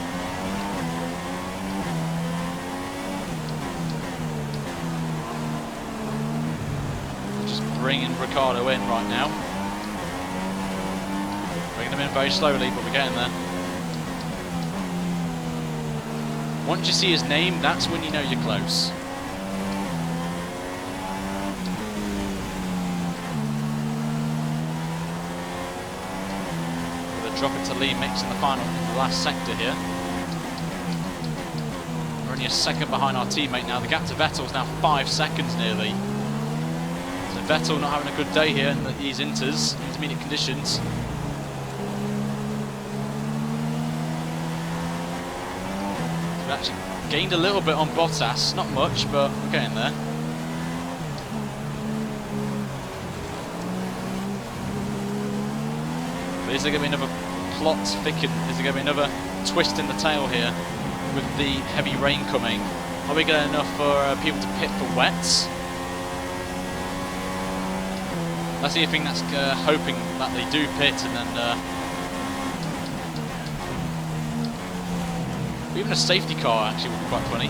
Ricciardo in right now. Bringing him in very slowly, but we're getting there. Once you see his name, that's when you know you're close. We're drop it to Lee Mix in the last sector here. We're only a second behind our teammate now. The gap to Vettel is now 5 seconds nearly. So Vettel not having a good day here in these intermediate conditions. We've actually gained a little bit on Bottas, not much, but we're getting there. But is there going to be another plot thicken? Is there going to be another twist in the tail here with the heavy rain coming? Are we getting enough for people to pit for wets? That's the thing that's hoping that they do pit and then even a safety car actually would be quite funny.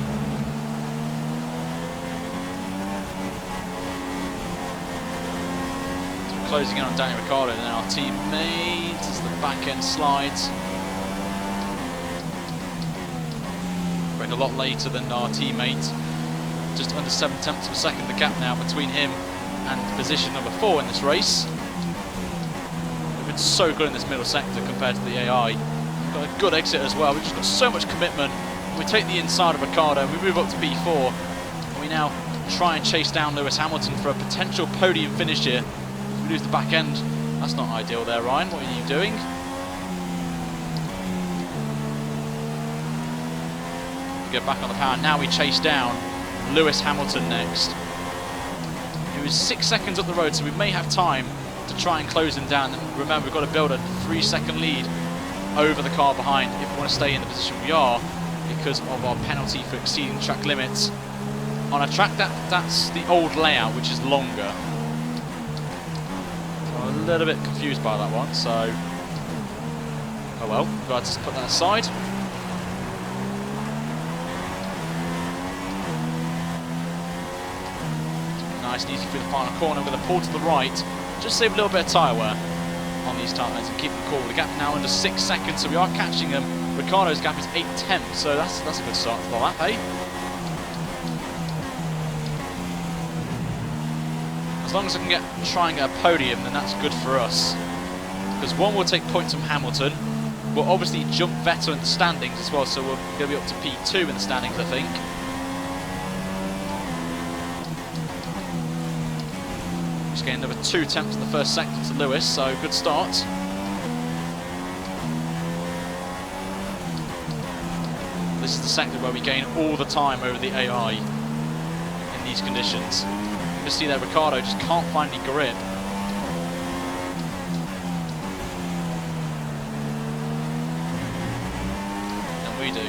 So we're closing in on Daniel Ricciardo and then our teammate as the back end slides. Brake a lot later than our teammate. Just under 7/10 of a second the gap now between him and position number 4 in this race. We've been so good in this middle sector compared to the AI. Got a good exit as well. We've just got so much commitment. We take the inside of Ricciardo, we move up to P4, and we now try and chase down Lewis Hamilton for a potential podium finish here. If we lose the back end, that's not ideal there, Ryan. What are you doing? We get back on the power. Now we chase down Lewis Hamilton next. He was 6 seconds up the road, so we may have time to try and close him down. Remember, we've got to build a 3-second lead over the car behind if we want to stay in the position we are because of our penalty for exceeding track limits on a track that's the old layout, which is longer. So I'm a little bit confused by that one, so oh well, we've got to put that aside. Nice and easy through the final corner with a pull to the right, just save a little bit of tyre wear on these tyres and keep them cool. The gap now under 6 seconds, so we are catching them. Ricciardo's gap is 8/10, so that's a good start to the lap, eh? As long as I can try and get a podium, then that's good for us. Because one, will take points from Hamilton. We'll obviously jump Vettel in the standings as well, so we're going to be up to P2 in the standings, I think. Just getting another 2 attempts in the first sector to Lewis, so good start. This is the sector where we gain all the time over the AI in these conditions. You can see that Ricciardo just can't find any grip. And we do.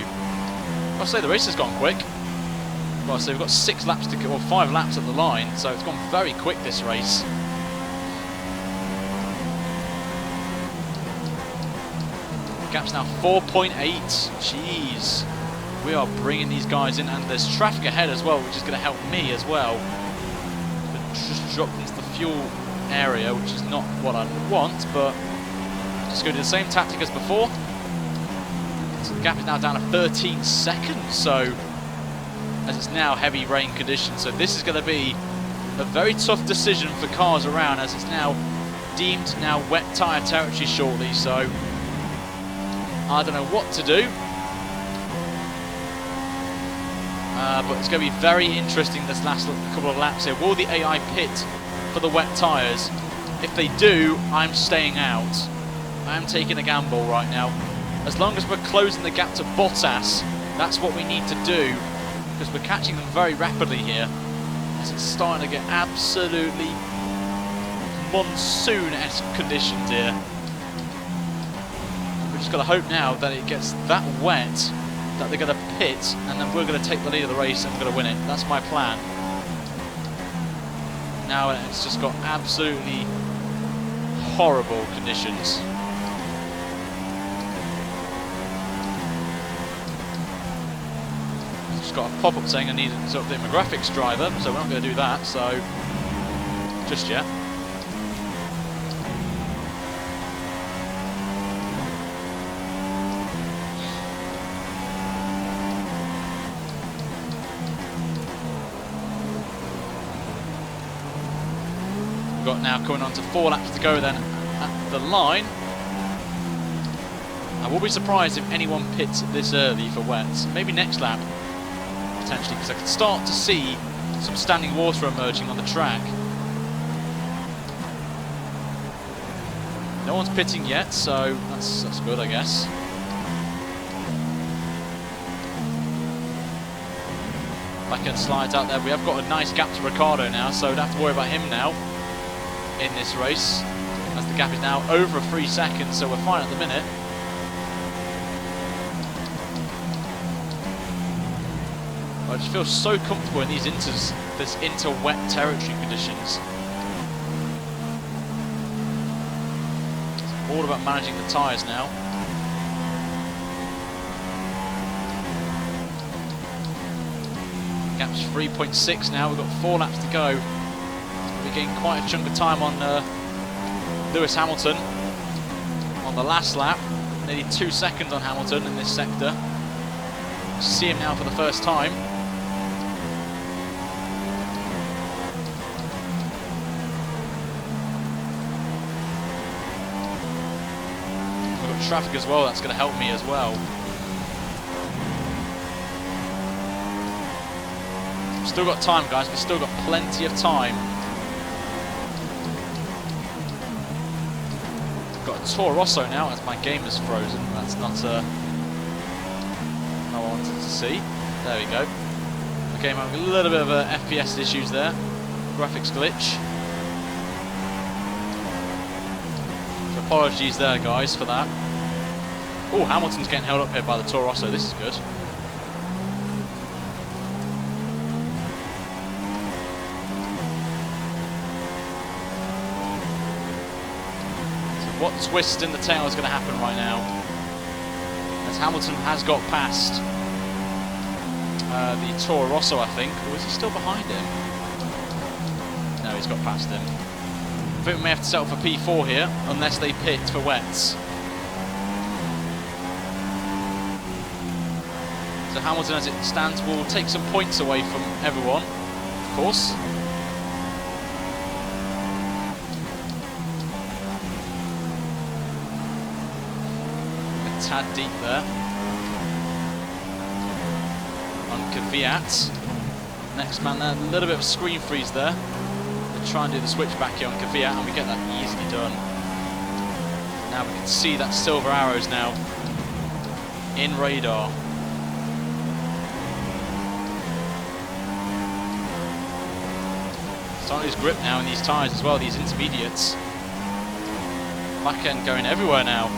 I'll say the race has gone quick. Well, so we've got 6 laps to go, or 5 laps at the line, so it's gone very quick this race. The gap's now 4.8. Jeez. We are bringing these guys in, and there's traffic ahead as well, which is going to help me as well. But just dropped into the fuel area, which is not what I want, but just going to do the same tactic as before. So the gap is now down to 13 seconds, so as it's now heavy rain conditions, so this is going to be a very tough decision for cars around, as it's now deemed wet tyre territory shortly, so I don't know what to do. But it's going to be very interesting this last couple of laps here. Will the AI pit for the wet tyres? If they do, I'm staying out. I am taking a gamble right now. As long as we're closing the gap to Bottas, that's what we need to do, because we're catching them very rapidly here, as it's starting to get absolutely monsoon-esque conditions here. We've just got to hope now that it gets that wet that they're going to pit, and then we're going to take the lead of the race and we're going to win it. That's my plan. Now it's just got absolutely horrible conditions. Just got a pop-up saying I need to update my graphics driver, so we're not going to do that, so just yet. got now coming on to 4 laps to go then at the line. I will be surprised if anyone pits this early for wets. Maybe next lap, potentially, because I can start to see some standing water emerging on the track. No one's pitting yet, so that's good, I guess. Backhand slides out there. We have got a nice gap to Ricciardo now, so don't have to worry about him now in this race, as the gap is now over 3 seconds, so we're fine at the minute. I just feel so comfortable in these inter-wet territory conditions. It's all about managing the tyres now. Gap's 3.6 now. We've got 4 laps to go. We're getting quite a chunk of time on Lewis Hamilton on the last lap. Nearly 2 seconds on Hamilton in this sector. See him now for the first time. We've got traffic as well. That's going to help me as well. Still got time, guys. We've still got plenty of time. Got a Toro Rosso now as my game is frozen. That's not what I wanted to see. There we go. Okay, I'm having a little bit of FPS issues there. Graphics glitch. So apologies there, guys, for that. Oh, Hamilton's getting held up here by the Toro Rosso. This is good. What twist in the tail is going to happen right now? As Hamilton has got past the Toro Rosso, I think. Or is he still behind him? No, he's got past him. I think we may have to settle for P4 here, unless they pit for wets. So Hamilton, as it stands, will take some points away from everyone, of course. Tad deep there on Kvyat. Next man there, a little bit of a screen freeze there. We'll try and do the switch back here on Kvyat, and we get that easily done. Now we can see that silver arrows now in radar. Starting his grip now in these tyres as well, these intermediates. Back end going everywhere now.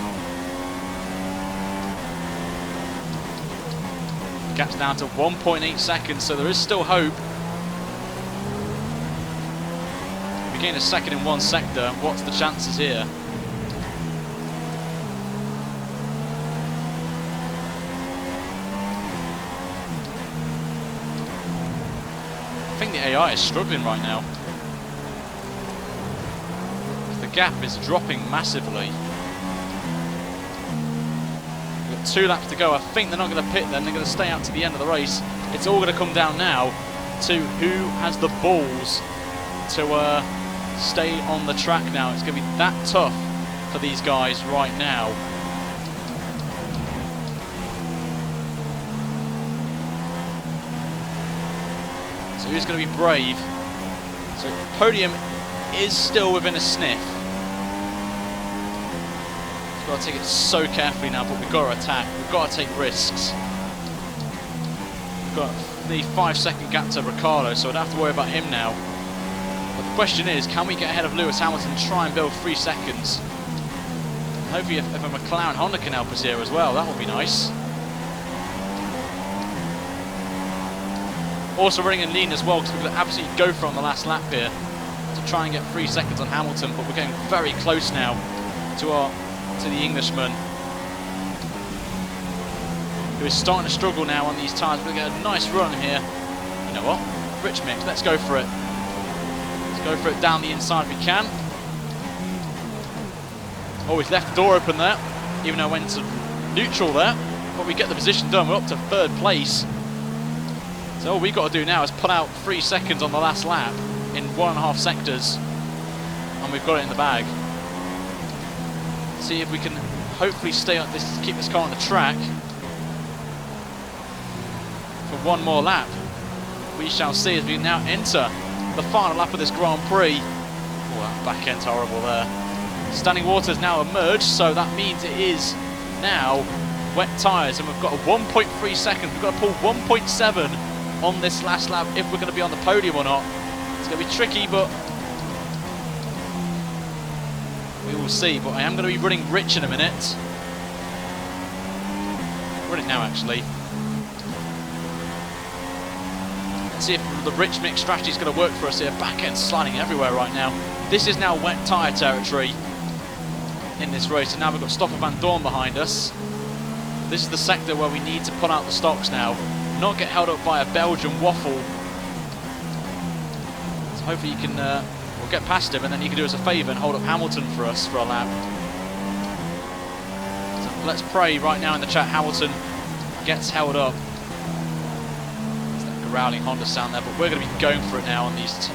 Gap's down to 1.8 seconds, so there is still hope. We gain a second in one sector. What's the chances here? I think the AI is struggling right now. The gap is dropping massively. 2 laps to go. I think they're not going to pit then. They're going to stay out to the end of the race. It's all going to come down now to who has the balls to stay on the track now. It's going to be that tough for these guys right now. So who's going to be brave? So podium is still within a sniff. We've got to take it so carefully now, but we've got to attack. We've got to take risks. We've got the 5-second gap to Ricciardo, so I don't have to worry about him now. But the question is, can we get ahead of Lewis Hamilton and try and build 3 seconds? And hopefully if a McLaren Honda can help us here as well, that would be nice. Also running in lean as well, because we're going to absolutely go for on the last lap here to try and get 3 seconds on Hamilton, but we're getting very close now to the Englishman, who is starting to struggle now on these tyres. We're going to get a nice run here. You know what? Rich mix, let's go for it. Let's go for it down the inside if we can. Oh, he's left the door open there, even though I went to neutral there. But we get the position done. We're up to 3rd place. So all we've got to do now is put out 3 seconds on the last lap in 1.5 sectors. and we've got it in the bag. See if we can hopefully stay on this, keep this car on the track for one more lap. We shall see as we now enter the final lap of this Grand Prix. Oh, that back end's horrible there. Standing water has now emerged, so that means it is now wet tyres, and we've got a 1.3 seconds. We've got to pull 1.7 on this last lap if we're going to be on the podium or not. It's going to be tricky, but we will see. But I am going to be running Rich in a minute. Run it now, actually. Let's see if the Rich mix strategy is going to work for us here. Back end sliding everywhere right now. This is now wet tyre territory in this race, and now we've got Stoffel Van Dorn behind us. This is the sector where we need to pull out the stocks now, not get held up by a Belgian waffle. So hopefully you can, we'll get past him, and then you can do us a favour and hold up Hamilton for us for a lap. So let's pray right now in the chat Hamilton gets held up. There's that growling Honda sound there, but we're going to be going for it now on these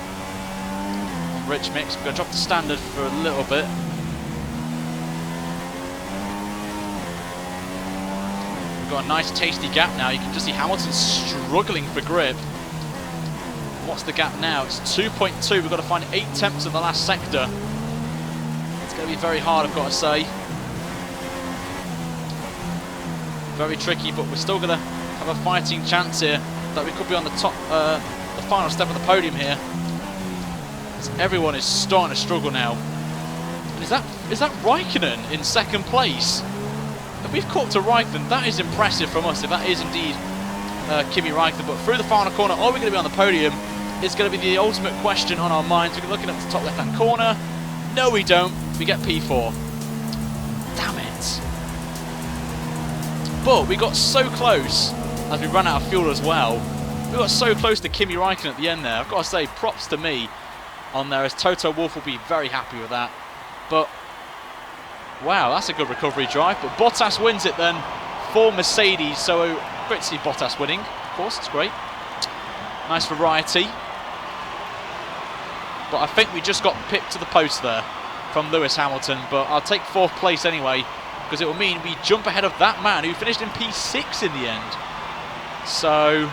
Rich mix. We're going to drop the standard for a little bit. Got a nice tasty gap now. You can just see Hamilton struggling for grip. What's the gap now? It's 2.2. We've got to find 8 tenths in the last sector. It's going to be very hard, I've got to say. Very tricky, but we're still going to have a fighting chance here that we could be on the top, the final step of the podium here. As everyone is starting to struggle now. And is that Raikkonen in second place? If we've caught to Raikkonen, that is impressive from us, if that is indeed Kimi Raikkonen. But through the final corner, are we going to be on the podium? Is going to be the ultimate question on our minds. We're looking at the top left-hand corner. No, we don't. We get P4. Damn it. But we got so close as we ran out of fuel as well. We got so close to Kimi Raikkonen at the end there. I've got to say, props to me on there, as Toto Wolff will be very happy with that. But wow, that's a good recovery drive, but Bottas wins it then for Mercedes, so great to see Bottas winning, of course, it's great. Nice variety. But I think we just got pipped to the post there from Lewis Hamilton, but I'll take 4th place anyway, because it will mean we jump ahead of that man who finished in P6 in the end. So,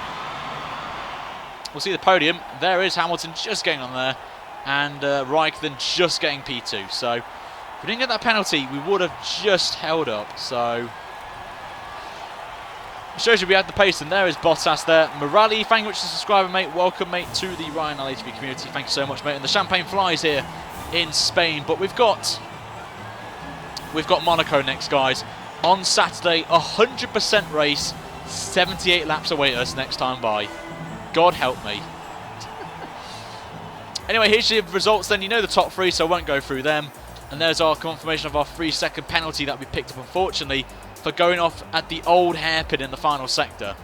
we'll see the podium. There is Hamilton just getting on there, and Raikkonen just getting P2, so if we didn't get that penalty, we would have just held up. So it shows you we had the pace, and there is Bottas there. Morali, thank you much for subscribing, mate. Welcome, mate, to the Ryan LHB community. Thank you so much, mate. And the champagne flies here in Spain. But we've got Monaco next, guys. On Saturday, 100% race, 78 laps await us next time by. God help me. Anyway, here's the results then. You know the top 3, so I won't go through them. And there's our confirmation of our 3-second penalty that we picked up, unfortunately, for going off at the old hairpin in the final sector.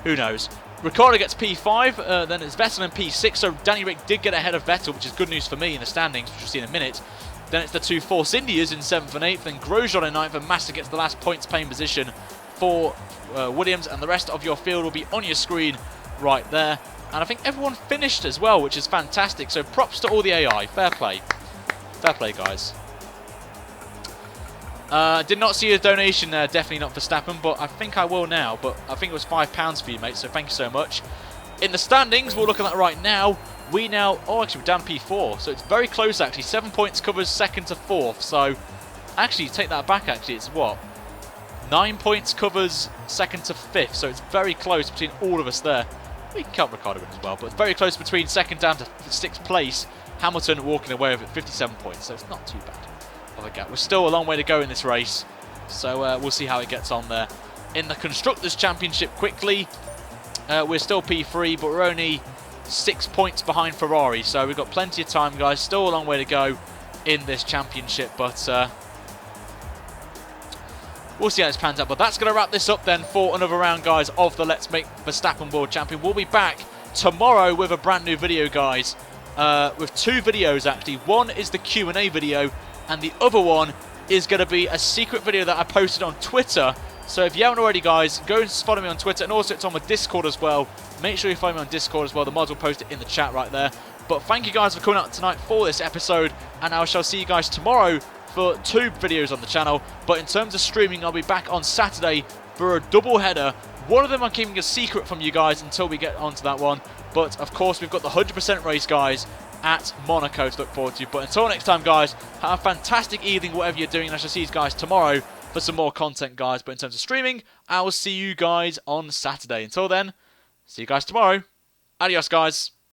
Who knows? Ricciardo gets P5, then it's Vettel in P6, so Danny Rick did get ahead of Vettel, which is good news for me in the standings, which we'll see in a minute. Then it's the 2 Force Indias in 7th and 8th, then Grosjean in 9th, and Massa gets the last points paying position for Williams, and the rest of your field will be on your screen right there. And I think everyone finished as well, which is fantastic. So props to all the AI. Fair play. Fair play, guys. Did not see a donation there. Definitely not Verstappen, but I think I will now. But I think it was £5 for you, mate. So thank you so much. In the standings, we'll look at that right now. We now... Oh, actually, we're down P4. So it's very close, actually. 7 points covers 2nd to 4th. So actually, take that back, actually. It's what? 9 points covers 2nd to 5th. So it's very close between all of us there. We can count Ricciardo in as well, but it's very close between 2nd down to 6th place. Hamilton walking away with it, 57 points, so it's not too bad of a gap. We're still a long way to go in this race, so we'll see how it gets on there. In the Constructors' Championship, quickly, we're still P3, but we're only 6 points behind Ferrari, so we've got plenty of time, guys. Still a long way to go in this championship, but we'll see how this pans out. But that's going to wrap this up then for another round, guys, of the Let's Make Verstappen World Champion. We'll be back tomorrow with a brand new video, guys, with 2 videos, actually. One is the Q&A video, and the other one is going to be a secret video that I posted on Twitter. So if you haven't already, guys, go and follow me on Twitter, and also it's on my Discord as well. Make sure you follow me on Discord as well. The mods will post it in the chat right there. But thank you guys for coming out tonight for this episode, and I shall see you guys tomorrow for 2 videos on the channel. But in terms of streaming, I'll be back on Saturday for a double header. One of them I'm keeping a secret from you guys until we get onto that one. But of course, we've got the 100% race, guys, at Monaco to look forward to. But until next time, guys, have a fantastic evening, whatever you're doing. And I shall see you guys tomorrow for some more content, guys. But in terms of streaming, I will see you guys on Saturday. Until then, see you guys tomorrow. Adios, guys.